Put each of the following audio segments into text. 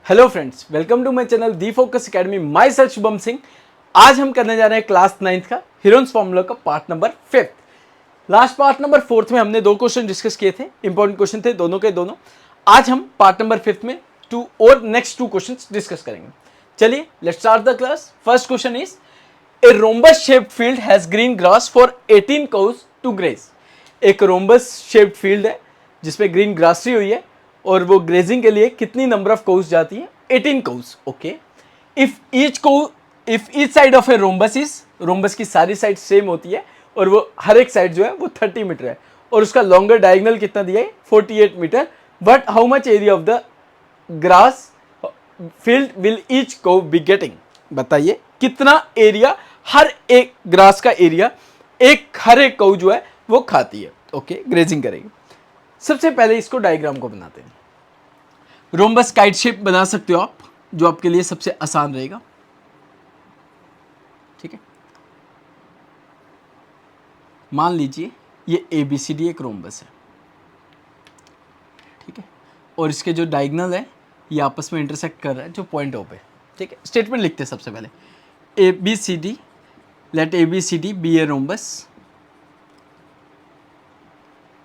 Hello friends, welcome to my channel the Focus Academy. Myself Shubham Singh. आज हम करने जा रहे हैं क्लास 9th का हीरोन्स फॉर्मूला का part number 5। Last part number 4 में हमने 2 क्वेश्चन डिस्कस किए थे, इंपॉर्टेंट क्वेश्चन थे दोनों के दोनों। आज हम पार्ट नंबर 5 में 2 और नेक्स्ट 2 क्वेश्चन डिस्कस करेंगे। चलिए let's start the class. First question is a rhombus shaped field has green grass for 18 cows to graze. एक रोम्बस शेप्ड फील्ड है जिसपे ग्रीन ग्रासरी हुई है और वो ग्रेजिंग के लिए कितनी नंबर ऑफ काउज जाती है? 18 cows. Okay, if each side of a rhombus is, rhombus की सारी साइड सेम होती है और वो हर एक साइड जो है वो 30 मीटर है और उसका लॉन्गर डायगोनल कितना दिया है? 48 metre. But how much area of the grass field will each cow be getting? बताइए कितना एरिया हर एक ग्रास का एरिया हर एक काउ जो है वो खाती है। ओके, ग्रेजिंग करेगी। सबसे पहले इसको डायग्राम को बनाते हैं। रोम्बस काइट शेप बना सकते हो आप, जो आपके लिए सबसे आसान रहेगा। ठीक है, मान लीजिए ये ABCD एक रोम्बस है। ठीक है, और इसके जो डायगोनल है ये आपस में इंटरसेक्ट कर रहा है जो पॉइंट O पे। ठीक है, स्टेटमेंट लिखते हैं सबसे पहले। ABCD, let ABCD be a rhombus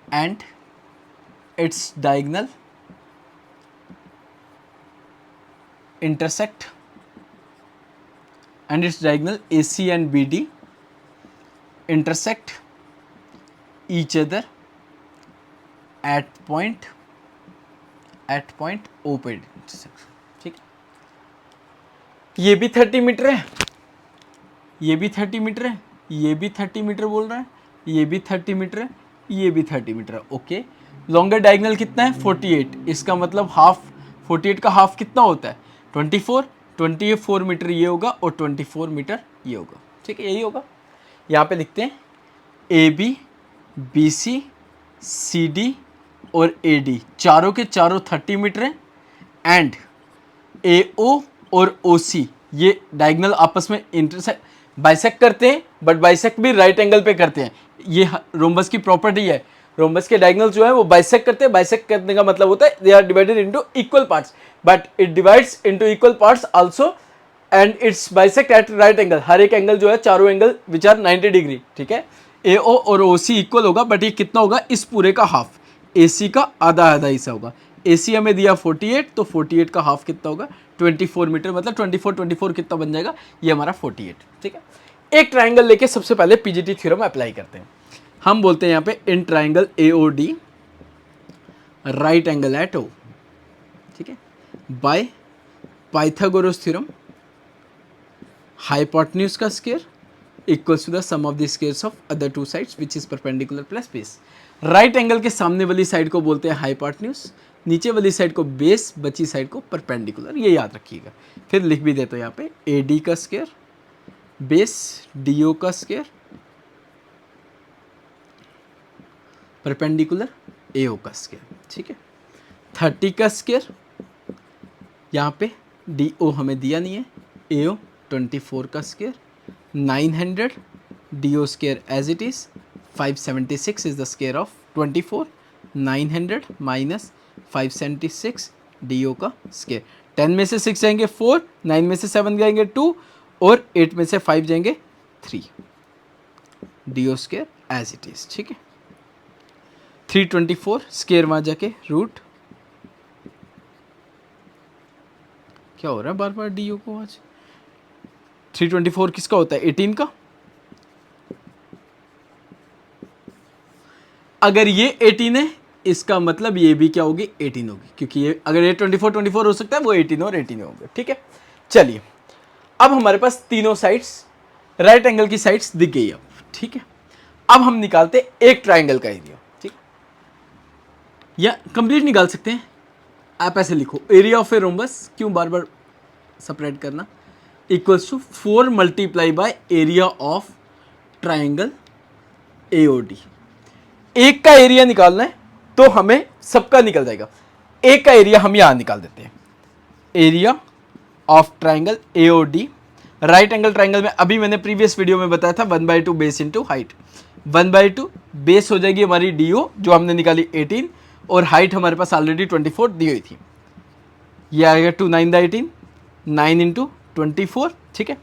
and its diagonal intersect and its diagonal AC and BD intersect each other at point O पे intersect। ठीक, ये भी 30 मीटर है, ये भी 30 मीटर है, ये भी 30 मीटर बोल रहा है, ये भी 30 मीटर है, ये भी 30 मीटर है। ओके, लॉन्गर डायगोनल कितना है? 48। इसका मतलब हाफ, 48 का हाफ कितना होता है? 24 मीटर ये होगा और 24 मीटर ये होगा। ठीक है, यही होगा। यहाँ पे लिखते हैं AB, BC, CD और AD चारों के चारों 30 मीटर हैं एंड AO और OC ये डायगोनल आपस में इंटरसेक्ट बाइसेक्ट करते हैं, बट बाइसेक्ट भी राइट एंगल पे करते हैं। ये रोम्बस की प्रॉपर्टी है। रोम्बस के डायगोनल जो है वो बाइसेक्ट करते हैं। बाइसेक्ट करने का मतलब होता है they are divided into equal parts, but it divides into equal parts also and its bisect at right angle. हर एक एंगल जो है चारों एंगल विच आर 90 डिग्री। ठीक है, AO और OC इक्वल होगा, बट ये कितना होगा? इस पूरे का हाफ, AC का आधा आधा हिस्सा होगा। AC हमें दिया 48, तो 48 का हाफ कितना होगा? 24 मीटर। मतलब 24 कितना बन जाएगा? ये हमारा 48। ठीक है, एक ट्राइंगल लेके सबसे पहले PGT थ्योरम अप्लाई करते हैं। हम बोलते हैं यहाँ पे in triangle AOD right angle at O। ठीक है, बाय पाइथागोरस थ्योरम हाइपोटेन्यूज का square equals to the sum of the squares of other two sides which is perpendicular plus base. Right angle के सामने वाली साइड को बोलते हैं hypotenuse, नीचे वाली साइड को बेस, बची साइड को परपेंडिकुलर। ये याद रखिएगा। फिर लिख भी देते हो यहाँ पे AD का स्क्वायर बेस DO का स्क्वायर परपेंडिकुलर AO का स्क्वायर। ठीक है, 30 का स्क्वायर, यहाँ पे DO हमें दिया नहीं है, AO 24 का square, 900 DO square as it is, 576 is the square of 24, 900 minus 576 DO का स्क्वायर। 10 में से 6 जाएंगे 4, 9 में से 7 जाएंगे 2 और 8 में से 5 जाएंगे 3, DO square as it is. ठीक है, 324 स्क्वायर वहाँ जाके रूट, क्या हो रहा है बार बार DO को आज? 324 किसका होता है? 18 का। अगर ये 18 है इसका मतलब ये भी क्या होगी? 18 होगी, क्योंकि ये अगर ये 24 हो सकता है, वो 18 और 18 होंगे। ठीक है, चलिए अब हमारे पास तीनों साइड्स राइट एंगल की साइड्स दिख गई अब। ठीक है, अब हम निकालते एक ट्राइंगल का एरिया। या कंप्लीट निकाल सकते हैं। आप ऐसे लिखो एरिया ऑफ ए रोम्बस, क्यों बार बार सेपरेट करना, equals to 4 multiply by area of triangle AOD। एक का एरिया निकालना है तो हमें सबका निकल जाएगा। एक का एरिया हम यहां निकाल देते हैं, area of triangle AOD right angle triangle में। अभी मैंने प्रीवियस वीडियो में बताया था 1/2 बेस इंटू हाइट। 1/2 बेस हो जाएगी हमारी DO जो हमने निकाली 18 और हाइट हमारे पास ऑलरेडी 24 दी हुई थी। ये आएगा 2 9 द 18, 9 इंटू 24, ठीक है,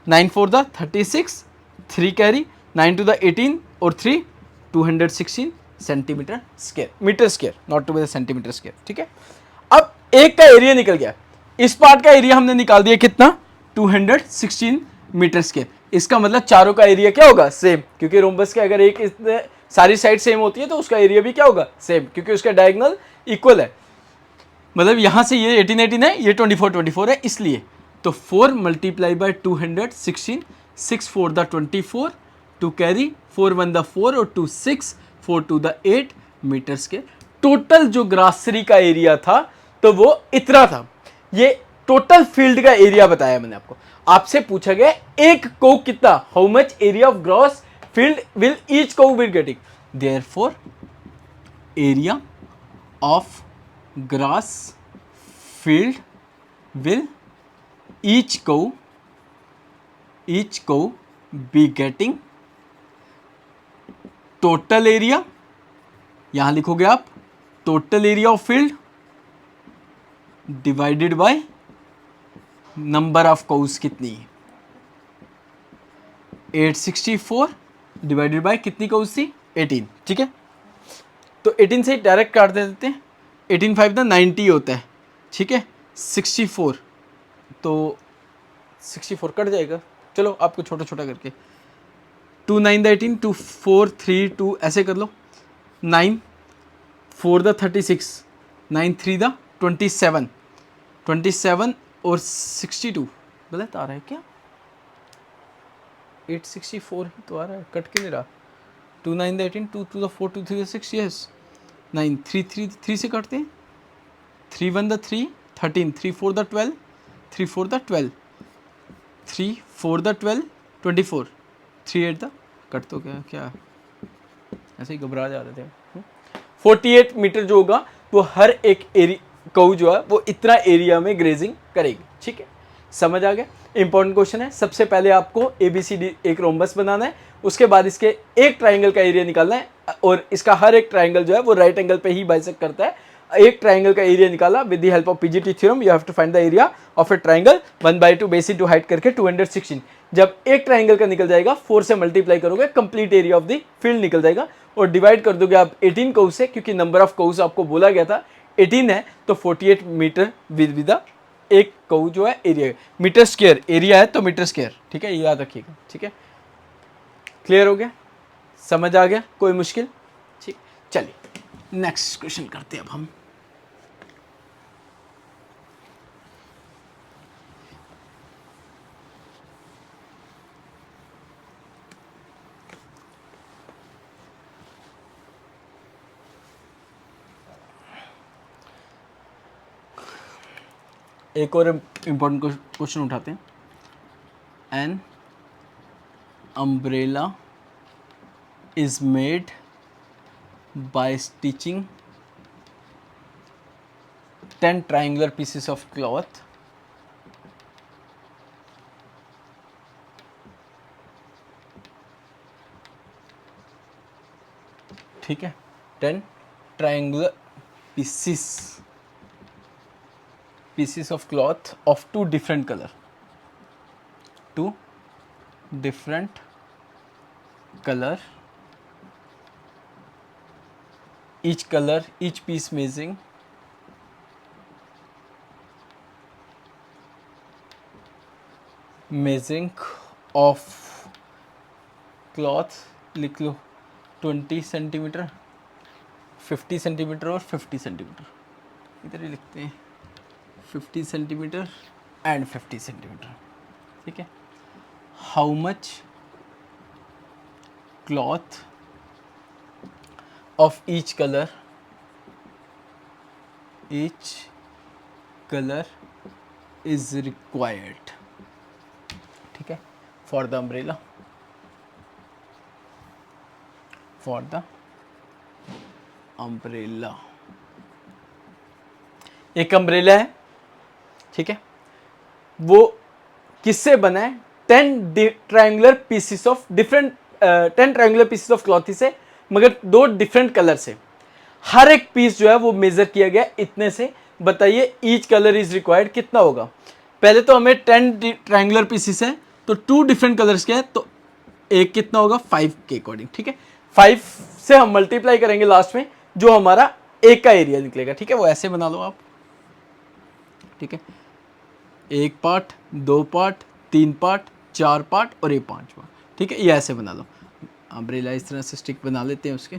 9 4 द 36, 3 कैरी, 9 टू द 18 और 3 216 centimetre square, metre square, not to be the centimetre square, ठीक है। अब एक का एरिया निकल गया, इस पार्ट का एरिया हमने निकाल दिया कितना, 216 मीटर स्क्वायर। इसका मतलब चारों का एरिया क्या होगा, सेम, क्योंकि रोम्बस के अगर एक सारी साइड सेम होती है तो उसका एरिया भी क्या होगा, सेम, क्योंकि उसका डायगोनल इक्वल है। मतलब यहां से ये 18 18 है, ये 24 24 है, इसलिए तो 4 multiply bye 216, 6 4 the 24, 2 carry, 4 1 the 4 और 2 6, 4 2 द 8 मीटर्स के। टोटल जो ग्रासरी का एरिया था तो वो इतना था। ये टोटल फील्ड का एरिया बताया मैंने आपको। आपसे पूछा गया एक को कितना, how much area of gross field will each cow be getting, therefore area of grass field will each cow be getting total area, यहां लिखोगे आप total area of field divided by number of cows कितनी है, 864 divided by कितनी cows थी, 18, ठीक है। तो 18 से डायरेक्ट काट देते हैं, 18 5 ना 90 होता है, ठीक है, 64 तो 64 कट जाएगा, चलो आपको छोटा छोटा करके 2 9 द 18, 2 4 3 2 ऐसे कर लो, 9 4 द 36, 9 3 द 27, 27 और 62 गलत आ रहा है क्या, 864 ही तो आ रहा है, कट के नहीं रहा। 2 9 द 18, 2 2 द 4, 2 3 द 6, यस 9 3 3 3 से काटते हैं, 3 1 the 3 13, 3 4 the 12, 3 4 the 12, 3 4 the 12 24, 3 8 the cut तो क्या क्या ऐसे ही घबरा जा रहे थे। 48 मीटर जो होगा वो हर एक एरिया कऊ जो है वो इतना एरिया में ग्रेजिंग करेगी, ठीक है, समझ आ गया। इंपॉर्टेंट क्वेश्चन है, सबसे पहले आपको ABCD एक रोम्बस बनाना है, उसके बाद इसके एक ट्राइंगल का एरिया निकालना है और इसका हर एक ट्राइंगल जो है वो राइट एंगल पे ही बाइसेक्ट करता है। एक ट्राइंगल का एरिया निकाला with the help of PGT theorem, you have to find the area of a triangle 1/2 base into height करके 216। जब एक ट्राइंगल का निकल जाएगा 4 से मल्टीप्लाई करोगे, complete area of the field निकल जाएगा और डिवाइड कर दोगे आप 18 कऊ से, क्योंकि नंबर ऑफ कऊस आपको बोला गया था 18 है, तो 48 मीटर विद द एक कऊ जो है एरिया, मीटर स्क्वायर एरिया है तो मीटर स्क्वायर, ठीक है, ये याद रखिएगा, ठीक है। क्लियर हो गया, समझ आ गया, कोई मुश्किल, ठीक। चलिए नेक्स्ट क्वेश्चन करते हैं अब हम। एक और इम्पोर्टेंट क्वेश्चन उठाते हैं। An umbrella is made by stitching 10 triangular pieces of cloth ठीक है, 10 triangular pieces of cloth of 2 different color, 2 different color, each color, each piece measuring of cloth लिख लो 20 सेंटीमीटर, 50 सेंटीमीटर और 50 सेंटीमीटर, इधर ही लिखते हैं 50 centimetre and 50 centimetre, ठीक है। How much cloth of each colour is required, ठीक है, फॉर द अम्ब्रेला, एक अम्ब्रेला है, ठीक है, वो किससे बना है, 10 triangular pieces of different 10 triangular pieces of cloth से, मगर 2 डिफरेंट कलर से। हर एक पीस जो है वो मेजर किया गया इतने से, बताइए ईच कलर इज रिक्वायर्ड कितना होगा। पहले तो हमें 10 ट्रायंगुलर पीसेस है तो 2 डिफरेंट कलर्स के हैं तो एक कितना होगा 5 के अकॉर्डिंग, ठीक है। 5 से हम मल्टीप्लाई करेंगे लास्ट में, जो हमारा एक का एरिया निकलेगा, ठीक है। वो ऐसे बना लो आप, ठीक है। 1 पार्ट, 2 पार्ट, 3 पार्ट, 4 पार्ट और ये 5वां, ठीक है। ये ऐसे बना लो। अम्ब्रेला इस तरह से स्टिक बना लेते हैं उसके,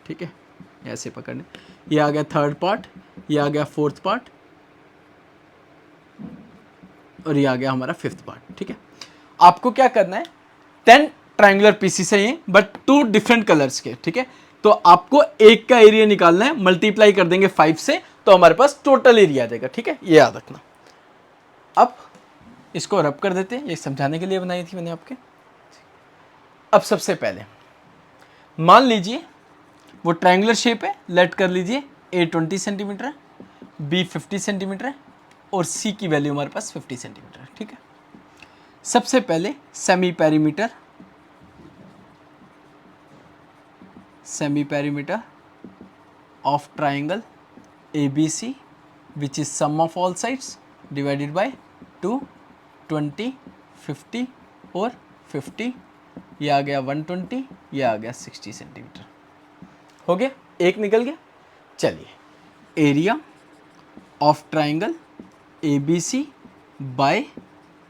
ठीक है। ऐसे पकड़ने, ये आ गया 3rd पार्ट, ये आ गया 4th पार्ट और ये आ गया हमारा 5th पार्ट, ठीक है। आपको क्या करना है, 10 ट्रायंगुलर पीसेस है ये, बट 2 डिफरेंट कलर्स के, ठीक है। तो आपको एक का एरिया निकालना है, मल्टीप्लाई कर देंगे 5 से तो हमारे पास टोटल एरिया आ जाएगा, ठीक है। ये याद रखना। अब इसको रब कर देते हैं, ये समझाने के लिए बनाई थी मैंने आपके। अब सबसे पहले मान लीजिए वो ट्रायंगुलर शेप है, लेट कर लीजिए ए 20 सेंटीमीटर है, बी 50 सेंटीमीटर है और सी की वैल्यू हमारे पास 50 सेंटीमीटर है, ठीक है। सबसे पहले semi perimeter of triangle ABC which is sum of all sides divided by 2, 20, 50 और 50, ये आ गया 120, ये आ गया 60 सेंटीमीटर। हो गया, एक निकल गया। चलिए, area of triangle ABC by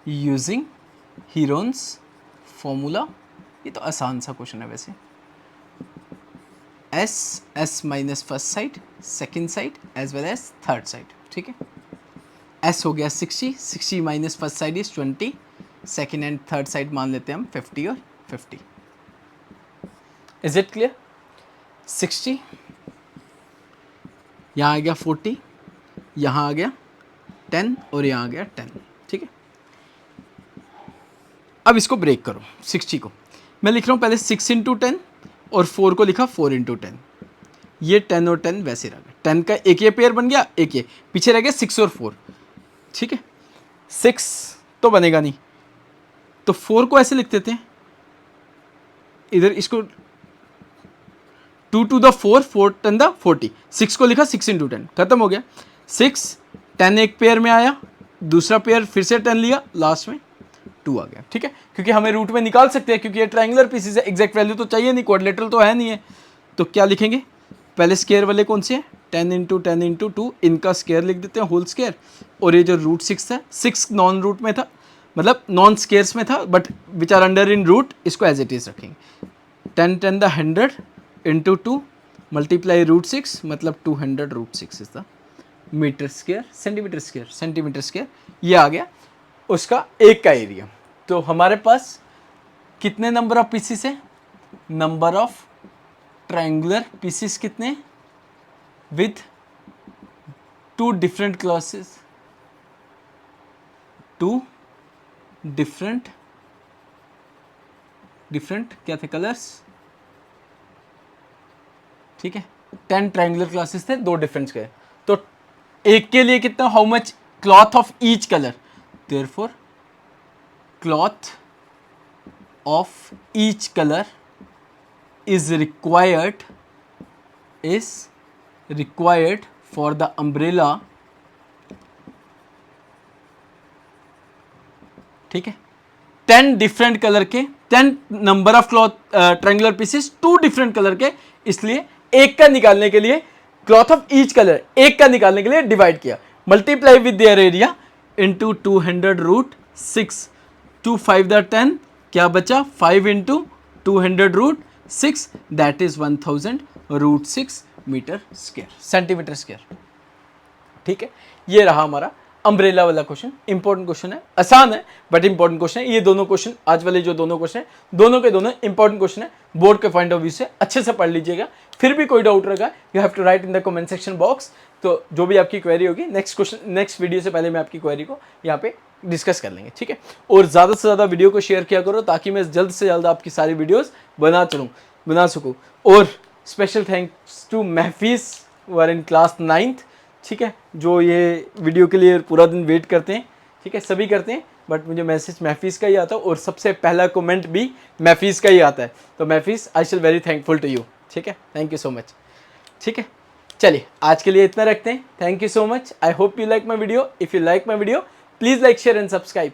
using Heron's formula, ये तो आसान सा क्वेश्चन है वैसे। S minus first side, second side as well as third side, ठीक है। S हो गया 60 minus first side is 20, second and third side मान लेते हैं हम 50 और 50। Is it clear? 60 यहाँ आ गया 40, यहाँ आ गया 10 और यहाँ आ गया 10, ठीक है। अब इसको ब्रेक करो, 60 को मैं लिख रहा हूँ पहले 6 इंटू 10 और 4 को लिखा 4 इंटू 10। ये 10 और 10 वैसे रह गए, 10 का एक ये पेयर बन गया, एक ये पीछे रह गया 6 और 4, ठीक है। 6 तो बनेगा नहीं तो 4 को ऐसे लिख देते हैं, इधर इसको 2 to the 4, 4 10 the 40, 6 को लिखा 6 इंटू 10, खत्म हो गया। 6 10 एक पेयर में आया, दूसरा पेयर फिर से 10 लिया, लास्ट में 2 आ गया, ठीक है। क्योंकि हमें रूट में निकाल सकते हैं, क्योंकि ये ट्रायंगुलर पीसेस है, एग्जैक्ट वैल्यू तो चाहिए नहीं, क्वाड्रिलेटरल तो है नहीं है। तो क्या लिखेंगे, पहले स्क्वायर वाले कौन से हैं, 10 इंटू 10 इंटू 2, इनका स्क्वायर लिख देते हैं, होल स्क्वायर। और ये जो रूट 6 है, 6 नॉन रूट में था, मतलब नॉन स्क्वायर्स में था, but which are under in root, इसको एज इट इज रखेंगे। 10 10 द 100 इंटू 2 मल्टीप्लाई रूट 6, मतलब 200 root 6 is the metre square, centimetre square, ये आ गया उसका एक का एरिया। तो हमारे पास कितने नंबर ऑफ पीसेस है, नंबर ऑफ ट्रायंगुलर पीसेस कितने, विथ 2 डिफरेंट क्लासेस, 2 डिफरेंट क्या थे, कलर्स, ठीक है। 10 ट्रायंगुलर क्लासेस थे, 2 डिफरेंट के, तो एक के लिए कितना, how much cloth of each colour, therefore cloth of each colour is required for the umbrella, ठीक है। 10 डिफरेंट कलर के, 10 number of cloth triangular pieces, 2 different colour के, इसलिए एक का निकालने के लिए क्लॉथ ऑफ ईच कलर, एक का निकालने के लिए डिवाइड किया, multiply with their area into 200 root 6, 2 5 the 10, क्या बचा 5 into 200 root 6, that is 1000 root 6 metre square, centimetre square, ठीक है। ये रहा हमारा अम्ब्रेला वाला क्वेश्चन, इंपॉर्टेंट क्वेश्चन है, आसान है बट इंपॉर्टेंट क्वेश्चन है। ये दोनों क्वेश्चन, आज वाले जो दोनों क्वेश्चन है, दोनों के दोनों इंपॉर्टेंट क्वेश्चन है, बोर्ड के पॉइंट ऑफ व्यू से अच्छे से पढ़ लीजिएगा। फिर भी कोई डाउट रहेगा, you have to write in the comment section box. तो जो भी आपकी क्वेरी होगी, नेक्स्ट वीडियो से पहले मैं आपकी क्वेरी को यहाँ पे डिस्कस कर लेंगे, ठीक है। और ज़्यादा से ज़्यादा वीडियो को शेयर किया करो, ताकि मैं जल्द से जल्द आपकी सारी वीडियोज़ बना सकूँ। और special thanks to Mahfiz who are in class 9th, ठीक है, जो ये वीडियो के लिए पूरा दिन वेट करते हैं, ठीक है, सभी करते हैं, बट मुझे मैसेज महफीज का ही आता है और सबसे पहला कमेंट भी महफीज का ही आता है। तो Mahfiz, I shall very thankful to you, ठीक है, थैंक यू सो मच, ठीक है। चलिए आज के लिए इतना रखते हैं। Thank you so much. I hope you like my video. If you like my video please like share and subscribe.